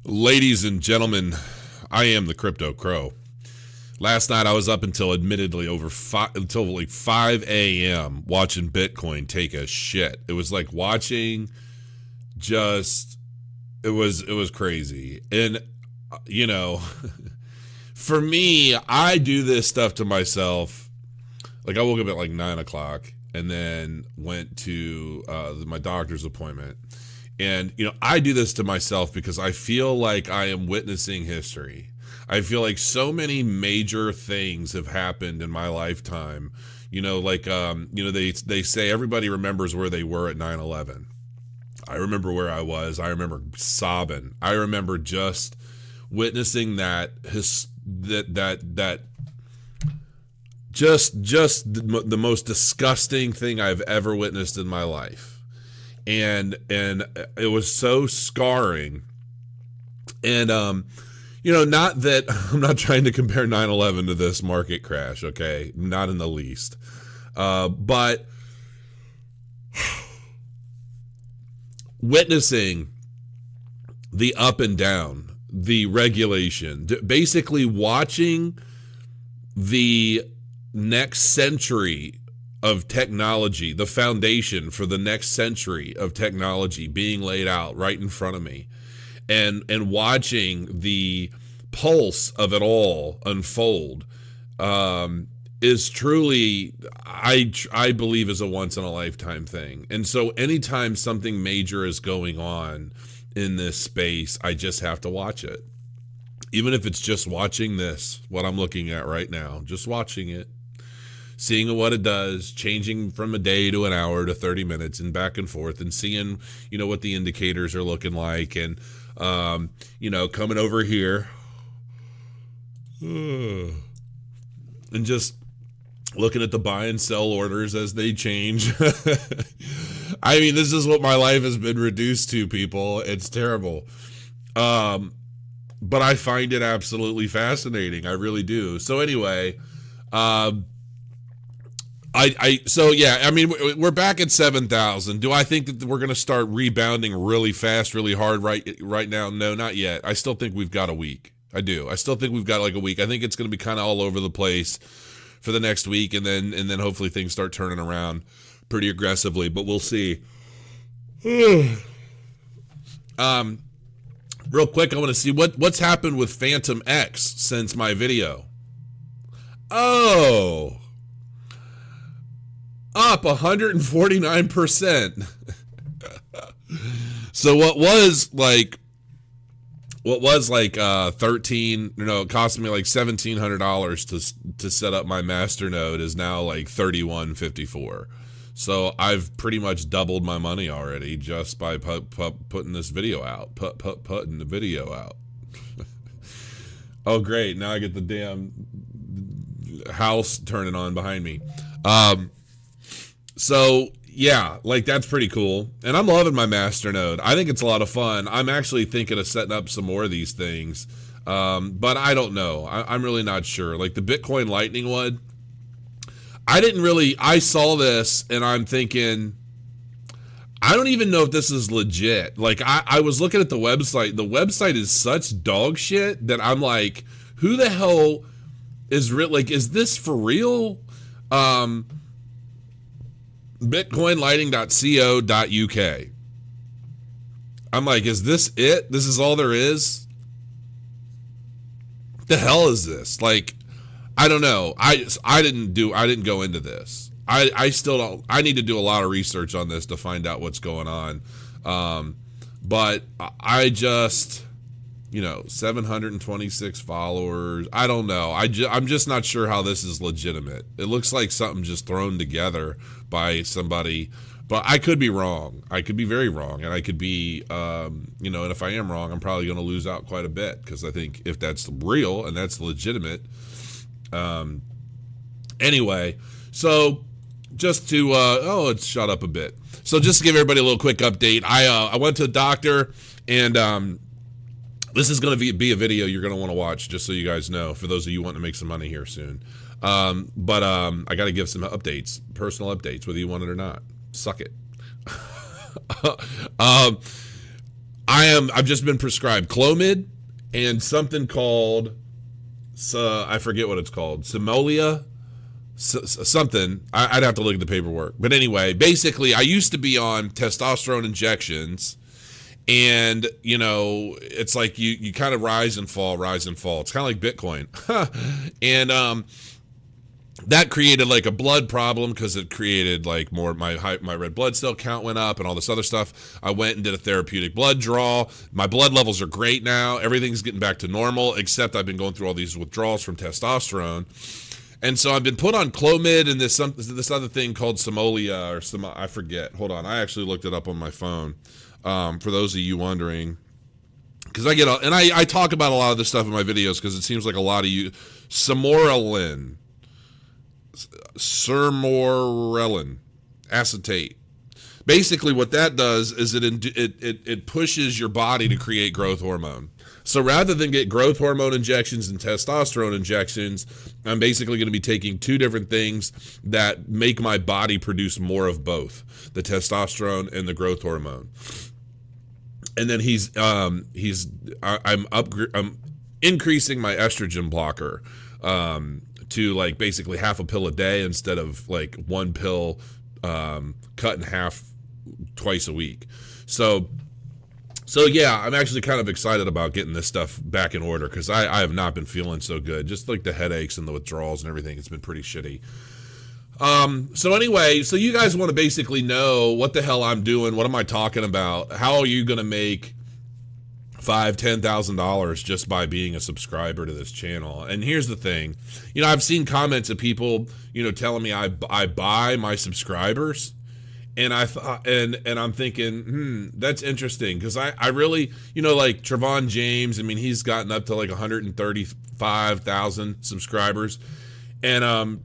Ladies and gentlemen, I am the Crypto Crow. Last night I was up until admittedly until like 5 a.m. watching Bitcoin take a shit. It was like watching it was crazy. And you know, for me, I do this stuff to myself. Like I woke up at like 9 o'clock and then went to my doctor's appointment. And, you know, I do this to myself because I feel like I am witnessing history. I feel like so many major things have happened in my lifetime. You know, like, they say everybody remembers where they were at 9/11. I remember where I was. I remember sobbing. I remember just witnessing just the most disgusting thing I've ever witnessed in my life. And it was so scarring. And you know, not that I'm not trying to compare 9/11 to this market crash, okay? Not in the least. But witnessing the up and down, the regulation, basically watching the next century of technology, the foundation for the next century of technology being laid out right in front of me, and watching the pulse of it all unfold is truly, I believe, is a once in a lifetime thing. And so anytime something major is going on in this space, I just have to watch it. Even if it's just watching this, what I'm looking at right now, just watching it, seeing what it does, changing from a day to an hour to 30 minutes and back and forth, and seeing, you know, what the indicators are looking like, and, you know, coming over here and just looking at the buy and sell orders as they change. I mean, this is what my life has been reduced to, people. It's terrible. But I find it absolutely fascinating. I really do. So anyway, so yeah, I mean, we're back at 7,000. Do I think that we're going to start rebounding really fast, really hard right now? No, not yet. I still think we've got a week. I do. I still think we've got like a week. I think it's going to be kind of all over the place for the next week, and then hopefully things start turning around pretty aggressively. But we'll see. Real quick, I want to see what's happened with Phantom X since my video. Oh. Up 149%. So what was like 13, you know, it cost me like $1,700 to set up my master node is now like $31.54. So I've pretty much doubled my money already just by putting this video out, putting the video out. Oh great, now I get the damn house turning on behind me. So yeah, like that's pretty cool. And I'm loving my master node. I think it's a lot of fun. I'm actually thinking of setting up some more of these things. But I don't know. I'm really not sure. Like the Bitcoin Lightning one, I saw this and I'm thinking, I don't even know if this is legit. Like I was looking at the website. The website is such dog shit that I'm like, who the hell is is this for real? bitcoinlighting.co.uk. I'm like, is this it? This is all there is? What the hell is this? Like, I don't know. I didn't go into this. I still don't. I need to do a lot of research on this to find out what's going on. But I just, you know, 726 followers. I don't know. I'm just not sure how this is legitimate. It looks like something just thrown together by somebody, but I could be wrong. I could be very wrong, and I could be, you know, and if I am wrong, I'm probably going to lose out quite a bit, because I think if that's real and that's legitimate. Anyway, so just to, let's shut up a bit. So just to give everybody a little quick update, I went to the doctor, and this is going to be a video you're going to want to watch, just so you guys know, for those of you wanting to make some money here soon. But I got to give some updates, personal updates, whether you want it or not. Suck it. I've just been prescribed Clomid and something called, I forget what it's called, Simolia, something. I'd have to look at the paperwork. But anyway, basically, I used to be on testosterone injections, and it's like you kind of rise and fall. It's kind of like Bitcoin, and that created like a blood problem because it created like more, my red blood cell count went up and all this other stuff. I went and did a therapeutic blood draw. My blood levels are great now. Everything's getting back to normal, except I've been going through all these withdrawals from testosterone. And so I've been put on Clomid and this other thing called Simolia or I forget. Hold on. I actually looked it up on my phone. For those of you wondering, because I talk about a lot of this stuff in my videos because it seems like a lot of you, Sermorelin acetate. Basically, what that does is it pushes your body to create growth hormone. So rather than get growth hormone injections and testosterone injections, I'm basically going to be taking two different things that make my body produce more of both, the testosterone and the growth hormone. And then I'm increasing my estrogen blocker to like basically half a pill a day instead of like one pill cut in half twice a week. So yeah, I'm actually kind of excited about getting this stuff back in order because I have not been feeling so good. Just like the headaches and the withdrawals and everything, it's been pretty shitty. So anyway, so you guys want to basically know what the hell I'm doing, what am I talking about, how are you going to make $5,000-$10,000 just by being a subscriber to this channel? And here's the thing, I've seen comments of people, telling me I buy my subscribers, and I thought, and I'm thinking, that's interesting because I really, like Trevon James, I mean, he's gotten up to like 135,000 subscribers, and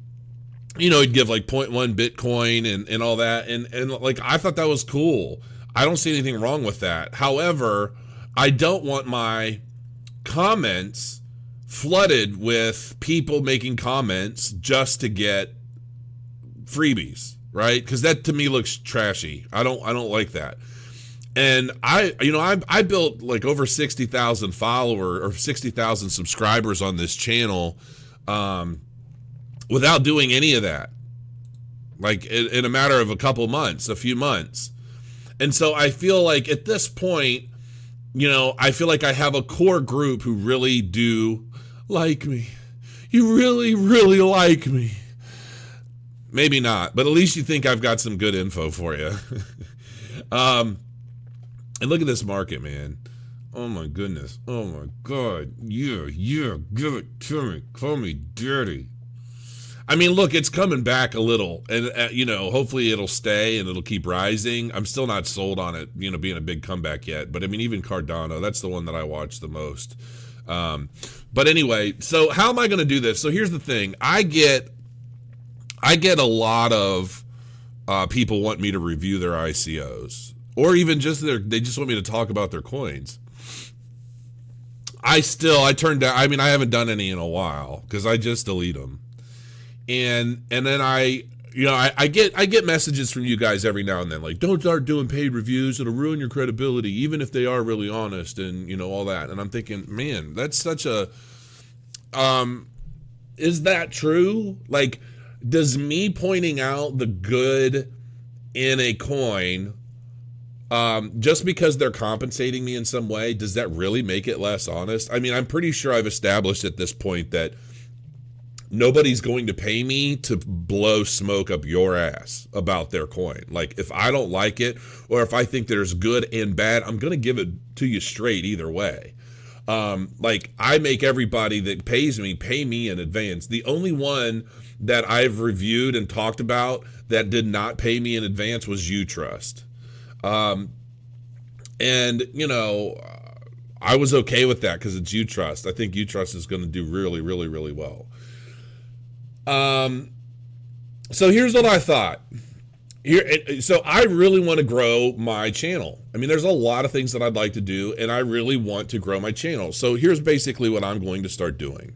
he'd give like 0.1 Bitcoin and all that. And like, I thought that was cool. I don't see anything wrong with that. However, I don't want my comments flooded with people making comments just to get freebies, right? Because that to me looks trashy. I don't like that. And I built like over 60,000 followers or 60,000 subscribers on this channel, without doing any of that, like in a matter of a few months. And so I feel like at this point, I feel like I have a core group who really do like me. You really, really like me. Maybe not, but at least you think I've got some good info for you. And look at this market, man. Oh my goodness. Oh my God. Yeah, give it to me. Call me dirty. I mean, look, it's coming back a little, and hopefully it'll stay and it'll keep rising. I'm still not sold on it, being a big comeback yet. But I mean, even Cardano, that's the one that I watch the most. But anyway, so how am I going to do this? So here's the thing: I get a lot of people want me to review their ICOs, or even just they just want me to talk about their coins. I turned down. I mean, I haven't done any in a while because I just delete them. And then I get messages from you guys every now and then, like, don't start doing paid reviews. It'll ruin your credibility, even if they are really honest and, all that. And I'm thinking, man, that's such a, is that true? Like, does me pointing out the good in a coin, just because they're compensating me in some way, does that really make it less honest? I mean, I'm pretty sure I've established at this point that nobody's going to pay me to blow smoke up your ass about their coin. Like, if I don't like it, or if I think there's good and bad, I'm going to give it to you straight either way. Like, I make everybody that pays me pay me in advance. The only one that I've reviewed and talked about that did not pay me in advance was Utrust. And, I was okay with that because it's Utrust. I think Utrust is going to do really, really, really well. So here's what I thought. So I really want to grow my channel. I mean, there's a lot of things that I'd like to do, and I really want to grow my channel. So here's basically what I'm going to start doing.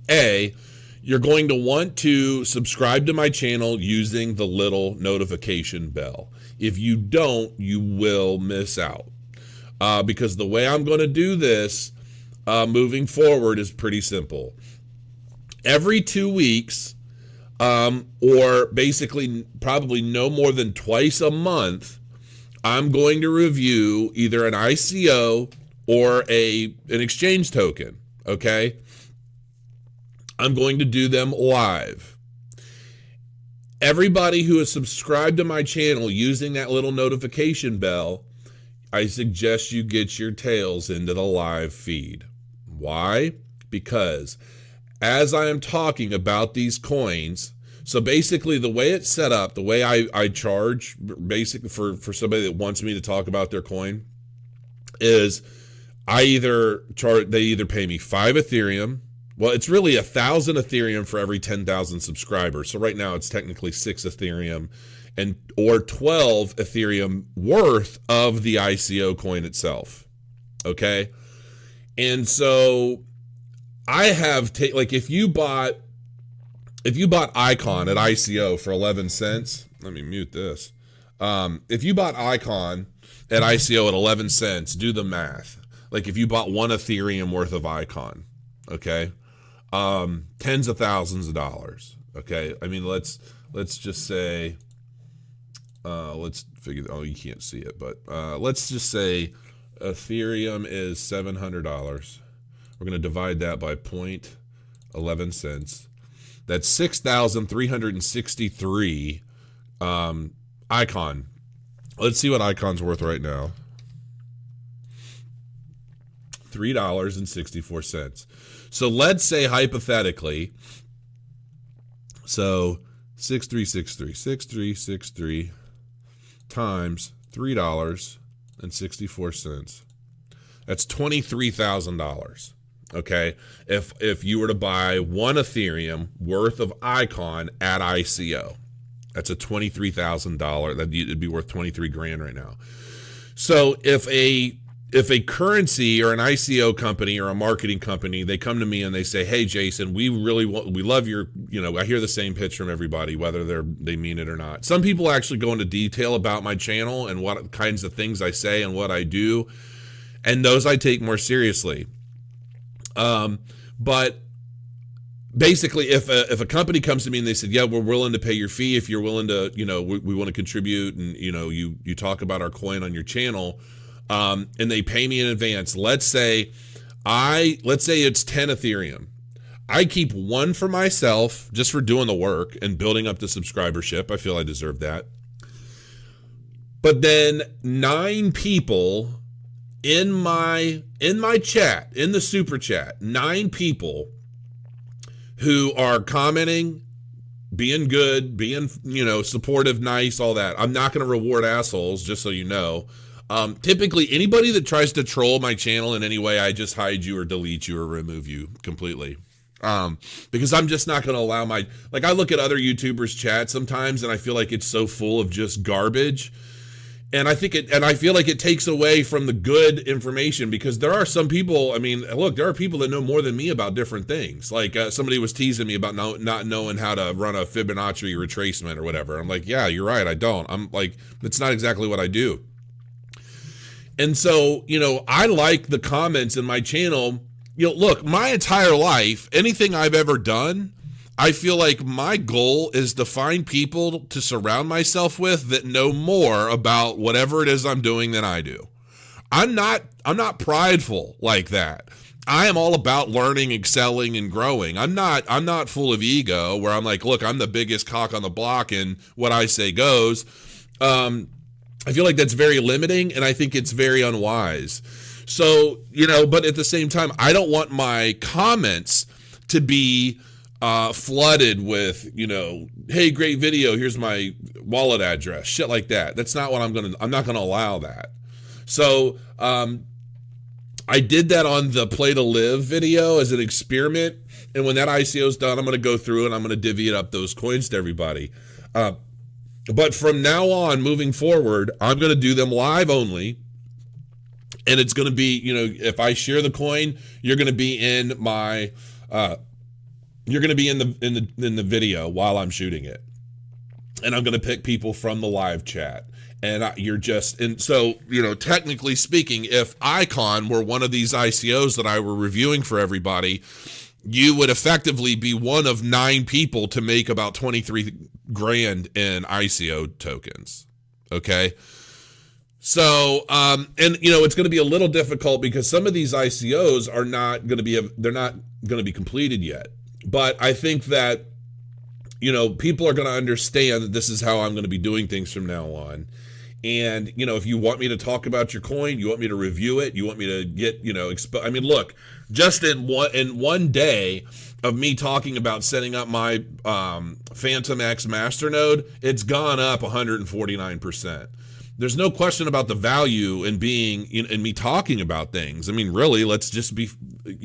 You're going to want to subscribe to my channel using the little notification bell. If you don't, you will miss out. because the way I'm going to do this moving forward is pretty simple. Every 2 weeks, or basically probably no more than twice a month, I'm going to review either an ICO or an exchange token, okay? I'm going to do them live. Everybody who is subscribed to my channel using that little notification bell, I suggest you get your tails into the live feed. Why? Because as I am talking about these coins, so basically the way it's set up, the way I charge basically for somebody that wants me to talk about their coin is they either pay me 5 Ethereum. Well, it's really 1,000 Ethereum for every 10,000 subscribers. So right now it's technically 6 Ethereum or 12 Ethereum worth of the ICO coin itself. Okay. And so I have if you bought Icon at ICO for 11 cents, let me mute this. If you bought Icon at ICO at 11 cents, do the math. Like if you bought 1 Ethereum worth of Icon, okay? Tens of thousands of dollars, okay? I mean, let's just say, let's figure, oh, you can't see it, but let's just say Ethereum is $700. We're going to divide that by 0.11 cents. That's 6,363 Icon. Let's see what Icon's worth right now. $3.64. So let's say hypothetically, so 6363 times $3.64. That's $23,000. Okay, if you were to buy 1 Ethereum worth of Icon at ICO, that's a $23,000. It'd be worth 23 grand right now. So if a currency or an ICO company or a marketing company, they come to me and they say, "Hey, Jason, we love your, I hear the same pitch from everybody, whether they mean it or not." Some people actually go into detail about my channel and what kinds of things I say and what I do, and those I take more seriously. But basically, if a company comes to me and they said, "Yeah, we're willing to pay your fee if you're willing to, we want to contribute, and you talk about our coin on your channel," and they pay me in advance. Let's say it's 10 Ethereum. I keep 1 for myself just for doing the work and building up the subscribership. I feel I deserve that. But then 9 people in my chat, in the super chat, 9 people who are commenting, being good, being, supportive, nice, all that. I'm not going to reward assholes, just so you know. Typically, anybody that tries to troll my channel in any way, I just hide you or delete you or remove you completely. Because I'm just not going to allow I look at other YouTubers' chat sometimes, and I feel like it's so full of just garbage. And I feel like it takes away from the good information, because there are some people, there are people that know more than me about different things. Like somebody was teasing me about not knowing how to run a Fibonacci retracement or whatever. I'm like, yeah, you're right, I don't. I'm like, that's not exactly what I do. And so, I like the comments in my channel. Look, my entire life, anything I've ever done, I feel like my goal is to find people to surround myself with that know more about whatever it is I'm doing than I do. I'm not prideful like that. I am all about learning, excelling, and growing. I'm not full of ego where I'm like, look, I'm the biggest cock on the block and what I say goes. I feel like that's very limiting, and I think it's very unwise. So, but at the same time, I don't want my comments to be flooded with, hey, great video, here's my wallet address, shit like that. That's not what I'm not going to allow that. So, I did that on the Play to Live video as an experiment. And when that ICO is done, I'm going to go through and I'm going to divvy up those coins to everybody. But from now on, moving forward, I'm going to do them live only. And it's going to be, if I share the coin, you're going to be in my, you're going to be in the video while I'm shooting it. And I'm going to pick people from the live chat. And so, technically speaking, if Icon were one of these ICOs that I were reviewing for everybody, you would effectively be one of 9 people to make about 23 grand in ICO tokens. Okay. So, it's going to be a little difficult because some of these ICOs are not going to be completed yet. But I think that, people are going to understand that this is how I'm going to be doing things from now on. And, if you want me to talk about your coin, you want me to review it, you want me to get, look, just in one day of me talking about setting up my Phantom X masternode, it's gone up 149%. There's no question about the value in me talking about things. I mean, really, let's just be,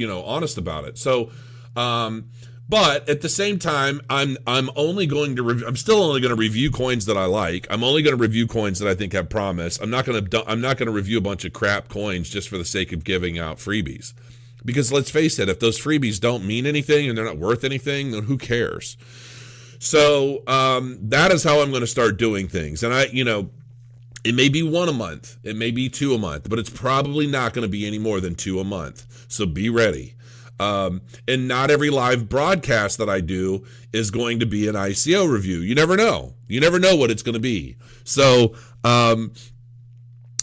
honest about it. So, but at the same time, I'm still only going to review coins that I like. I'm only going to review coins that I think have promise. I'm not going to review a bunch of crap coins just for the sake of giving out freebies. Because let's face it, if those freebies don't mean anything and they're not worth anything, then who cares? So that is how I'm going to start doing things. And it may be 1 a month, it may be 2 a month, but it's probably not going to be any more than 2 a month. So be ready. And not every live broadcast that I do is going to be an ICO review. You never know. You never know what it's going to be. So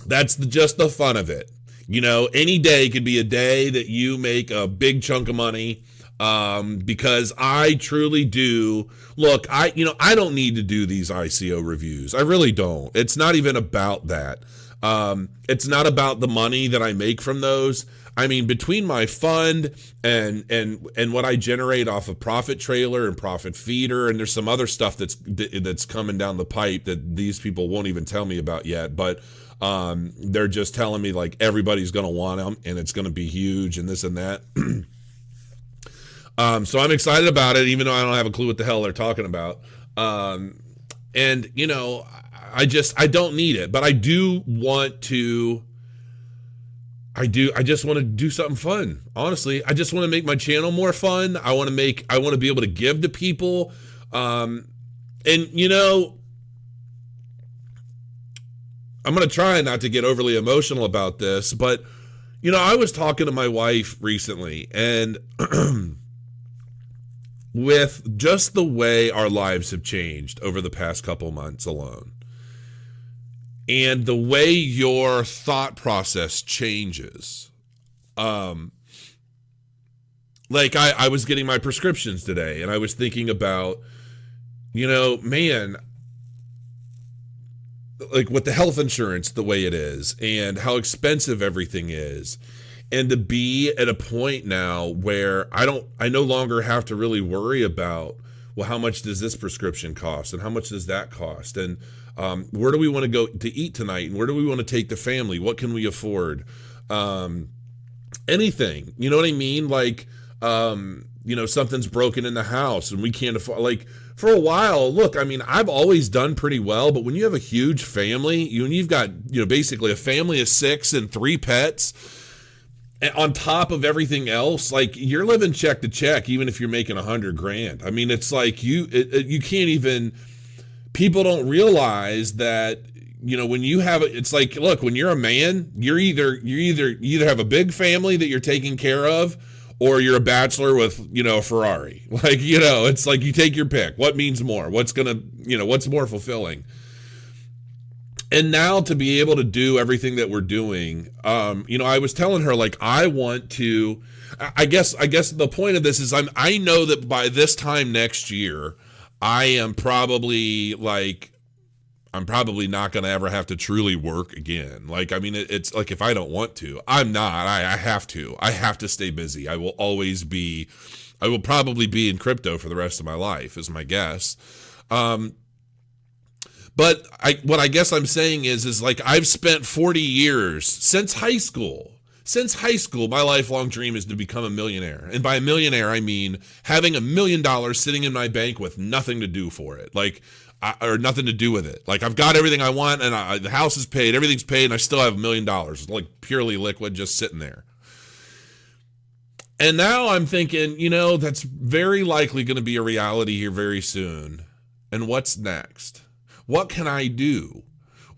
that's just the fun of it. Any day could be a day that you make a big chunk of money. Because I truly do. Look, I don't need to do these ICO reviews. I really don't. It's not even about that. It's not about the money that I make from those. I mean, between my fund and what I generate off of Profit Trailer and Profit Feeder, and there's some other stuff that's coming down the pipe that these people won't even tell me about yet, but they're just telling me like everybody's going to want them and it's going to be huge and this and that. So I'm excited about it, even though I don't have a clue what the hell they're talking about. I don't need it, but I do want to. I just want to do something fun. Honestly, I just want to make my channel more fun. I want to be able to give to people. I'm going to try not to get overly emotional about this, but, I was talking to my wife recently, and with just the way our lives have changed over the past couple months alone, and the way your thought process changes. I was getting my prescriptions today, and I was thinking about, man, like with the health insurance the way it is and how expensive everything is. And to be at a point now where I no longer have to really worry about, well, how much does this prescription cost and how much does that cost? And where do we want to go to eat tonight? And where do we want to take the family? What can we afford? Anything, you know what I mean? Like, something's broken in the house and we can't afford, like, for a while, look, I mean, I've always done pretty well, but when you have a huge family, you've got, basically a family of 6 and 3 pets, and on top of everything else, like, you're living check to check, even if you're making 100 grand. I mean, it's like you can't even, people don't realize that, when you have, it's like, look, when you're a man, you either have a big family that you're taking care of, or you're a bachelor with, a Ferrari. Like, it's like you take your pick. What means more? What's more fulfilling? And now to be able to do everything that we're doing, I was telling her, like, I want to, I guess the point of this is I know that by this time next year, I'm probably not going to ever have to truly work again. Like, I mean, it's like, if I don't want to, I'm not, I have to stay busy. I will probably be in crypto for the rest of my life is my guess. But what I guess I'm saying is like, I've spent 40 years since high school, my lifelong dream is to become a millionaire. And by a millionaire, I mean having $1 million sitting in my bank with nothing to do for it. Like, or nothing to do with it. Like, I've got everything I want, and the house is paid, everything's paid, and I still have $1 million, like purely liquid, just sitting there. And now I'm thinking, that's very likely going to be a reality here very soon. And what's next? What can I do?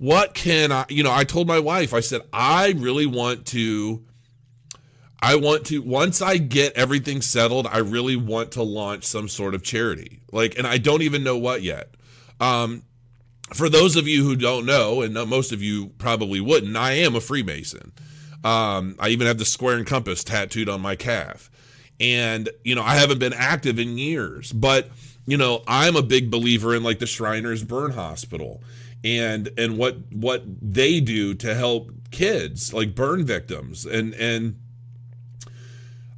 what can I, I told my wife, I said, I really want to, once I get everything settled, I really want to launch some sort of charity. Like, and I don't even know what yet. For those of you who don't know, and most of you probably wouldn't, I am a Freemason. I even have the square and compass tattooed on my calf. And, I haven't been active in years, but, I'm a big believer in like the Shriners Burn Hospital and what they do to help kids, like burn victims. And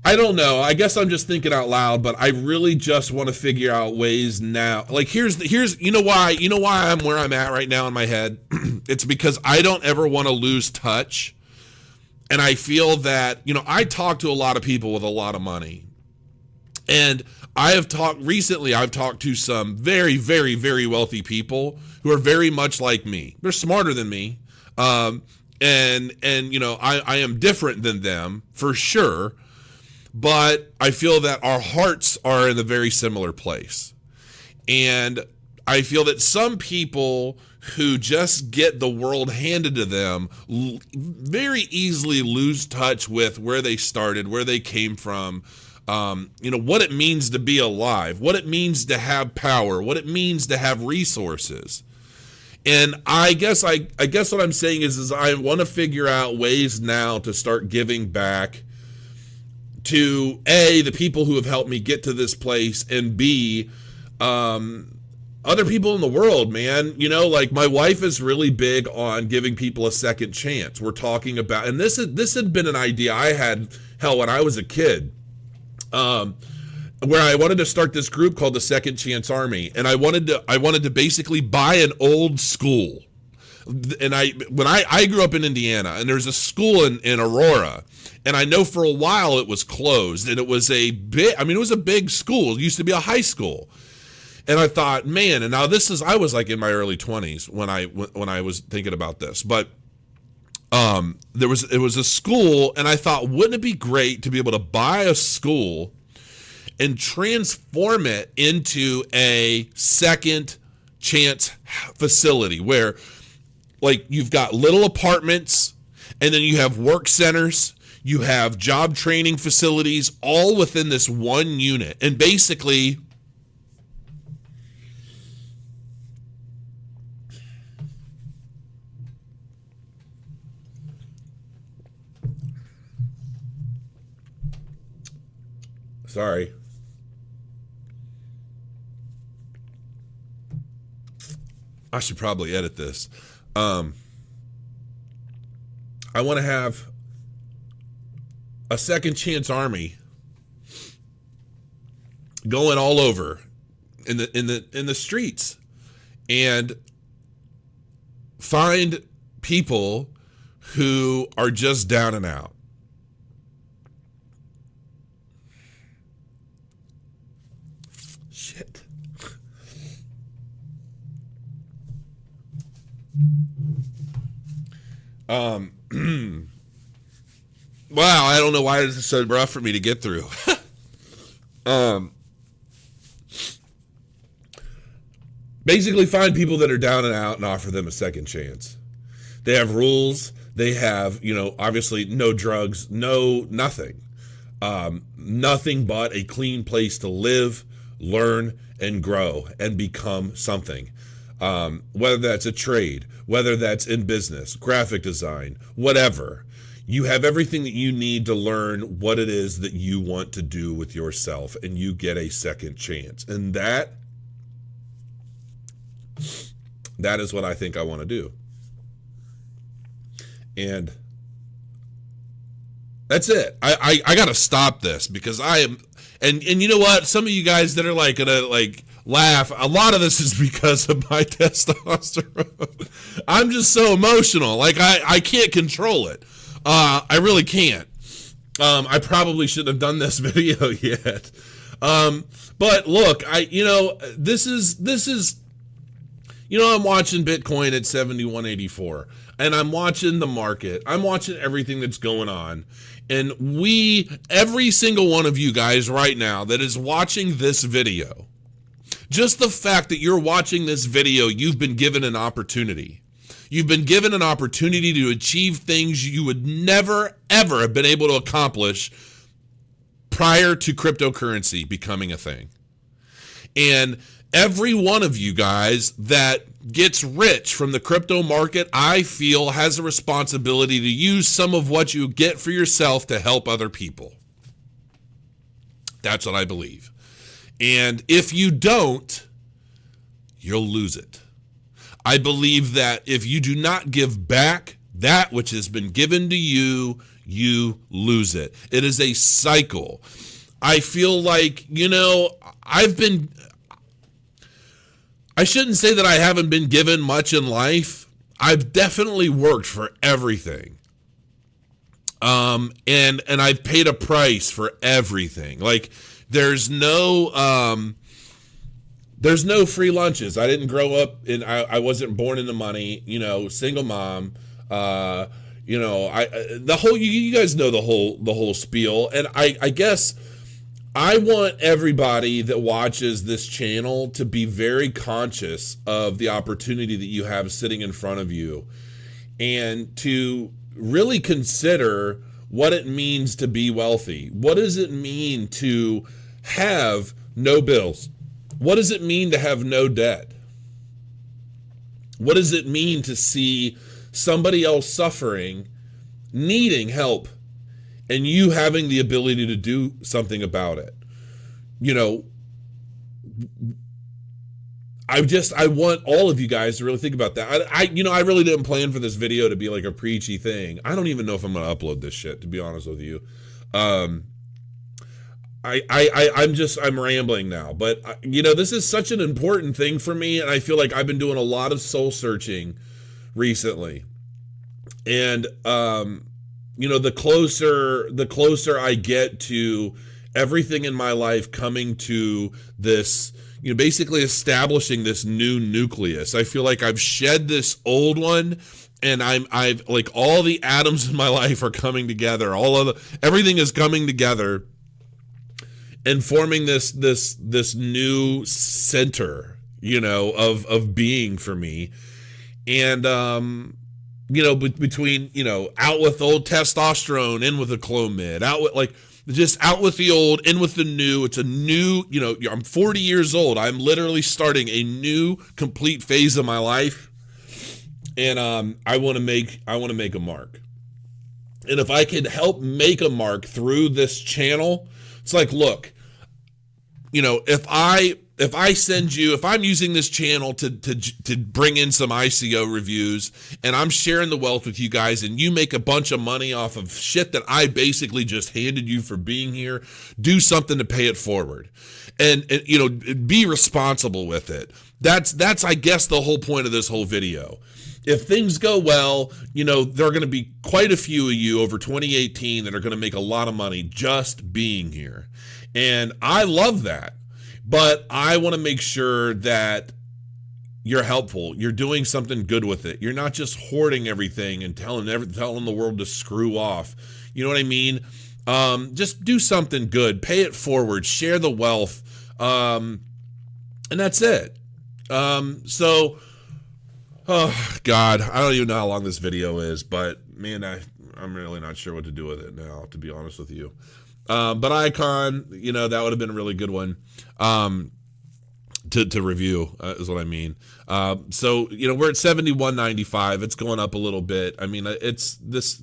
I don't know. I guess I'm just thinking out loud, but I really just want to figure out ways now. Like here's why I'm where I'm at right now in my head. It's because I don't ever want to lose touch. And I feel that, I talk to a lot of people with a lot of money. And I've talked to some very, very, very wealthy people who are very much like me. They're smarter than me. I am different than them for sure. But I feel that our hearts are in a very similar place. And I feel that some people who just get the world handed to them very easily lose touch with where they started, where they came from, what it means to be alive, what it means to have power, what it means to have resources. And I guess what I'm saying is I want to figure out ways now to start giving back to A, the people who have helped me get to this place, and B, other people in the world, man. Like my wife is really big on giving people a second chance. We're talking about, and this had been an idea I had, when I was a kid, where I wanted to start this group called the Second Chance Army, and I wanted to basically buy an old school. And when I grew up in Indiana, and there's a school in Aurora, and I know for a while it was closed, and it was a big school. It used to be a high school. And I thought, man, and now I was like in my early 20s when I was thinking about this, but it was a school, and I thought, wouldn't it be great to be able to buy a school and transform it into a second chance facility where, like, you've got little apartments, and then you have work centers, you have job training facilities, all within this one unit, and basically, sorry. I should probably edit this. I want to have a second chance army going all over in the streets and find people who are just down and out. Shit. Wow, I don't know why this is so rough for me to get through. Basically find people that are down and out and offer them a second chance. They have rules. They have, obviously no drugs, nothing. Nothing but a clean place to live, learn, and grow and become something. Whether that's a trade, whether that's in business, graphic design, whatever. You have everything that you need to learn what it is that you want to do with yourself, and you get a second chance. And that is what I think I want to do. And that's it. I got to stop this because I am, and you know what? Some of you guys that are like gonna like laugh, a lot of this is because of my testosterone. I'm just so emotional. Like I can't control it. I really can't. I probably shouldn't have done this video yet. But look, this is, I'm watching Bitcoin at 71.84, and I'm watching the market. I'm watching everything that's going on. And every single one of you guys right now that is watching this video, just the fact that you're watching this video, you've been given an opportunity You've been given an opportunity to achieve things you would never, ever have been able to accomplish prior to cryptocurrency becoming a thing. And every one of you guys that gets rich from the crypto market, I feel, has a responsibility to use some of what you get for yourself to help other people. That's what I believe. And if you don't, you'll lose it. I believe that if you do not give back that which has been given to you, you lose it. It is a cycle. I feel like, I shouldn't say that I haven't been given much in life. I've definitely worked for everything. And I've paid a price for everything. Like, there's no free lunches. I didn't grow up I wasn't born into money, single mom. You guys know the whole spiel. And I guess I want everybody that watches this channel to be very conscious of the opportunity that you have sitting in front of you, and to really consider what it means to be wealthy. What does it mean to have no bills? What does it mean to have no debt? What does it mean to see somebody else suffering, needing help, and you having the ability to do something about it? I want all of you guys to really think about that. I really didn't plan for this video to be like a preachy thing. I don't even know if I'm going to upload this shit, to be honest with you. I'm rambling now, but this is such an important thing for me, and I feel like I've been doing a lot of soul searching recently. And the closer I get to everything in my life coming to this, basically establishing this new nucleus, I feel like I've shed this old one, and I've like all the atoms in my life are coming together. Everything is coming together and forming this new center, of being for me. And, between, out with old testosterone, in with a Clomid, out with the old, in with the new. It's a new, I'm 40 years old. I'm literally starting a new complete phase of my life. And, I want to make a mark. And if I can help make a mark through this channel, it's like, look, if I'm using this channel to bring in some ICO reviews, and I'm sharing the wealth with you guys, and you make a bunch of money off of shit that I basically just handed you for being here, do something to pay it forward, and be responsible with it. That's I guess the whole point of this whole video. If things go well, there are going to be quite a few of you over 2018 that are going to make a lot of money just being here. And I love that. But I want to make sure that you're helpful. You're doing something good with it. You're not just hoarding everything and telling the world to screw off. You know what I mean? Just do something good. Pay it forward. Share the wealth. And that's it. Oh, God, I don't even know how long this video is, but, man, I'm really not sure what to do with it now, to be honest with you. But Icon, that would have been a really good one to review, is what I mean. So, we're at 71.95. It's going up a little bit. I mean, it's this.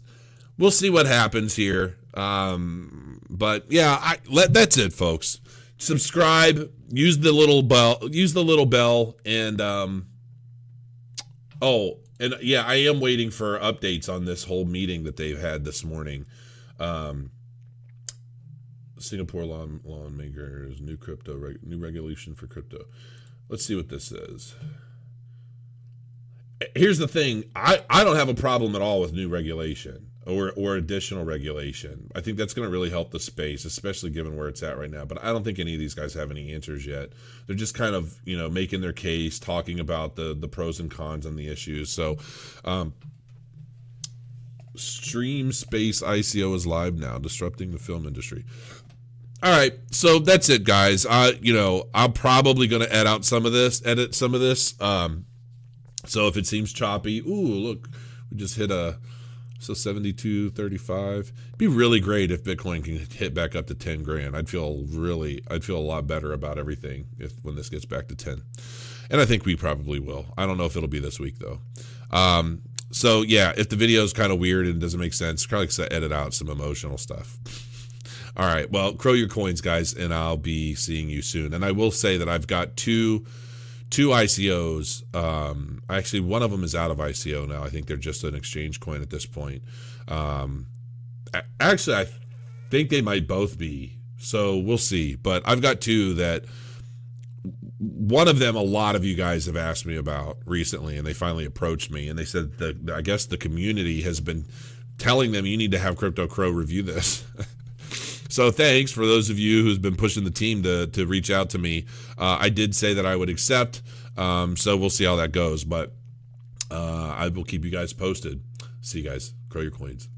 We'll see what happens here. But yeah, that's it, folks. Subscribe. Use the little bell. And and yeah, I am waiting for updates on this whole meeting that they've had this morning. Singapore lawmakers, new regulation for crypto. Let's see what this says. Here's the thing. I don't have a problem at all with new regulation or additional regulation. I think that's going to really help the space, especially given where it's at right now. But I don't think any of these guys have any answers yet. They're just kind of, making their case, talking about the pros and cons on the issues. So, Stream Space ICO is live now, disrupting the film industry. All right, so that's it, guys. I'm probably going to edit some of this. So if it seems choppy, ooh, look, we just hit a 72.35. It'd be really great if Bitcoin can hit back up to 10 grand. I'd feel a lot better about everything when this gets back to 10. And I think we probably will. I don't know if it'll be this week though. So yeah, if the video is kind of weird and doesn't make sense, probably edit out some emotional stuff. All right, well, crow your coins, guys, and I'll be seeing you soon. And I will say that I've got two ICOs. Actually, one of them is out of ICO now. I think they're just an exchange coin at this point. Actually, I think they might both be. So we'll see. But I've got two that one of them a lot of you guys have asked me about recently, and they finally approached me, and they said that I guess the community has been telling them you need to have Crypto Crow review this. So thanks for those of you who's been pushing the team to reach out to me. I did say that I would accept, so we'll see how that goes. But I will keep you guys posted. See you guys. Crow your coins.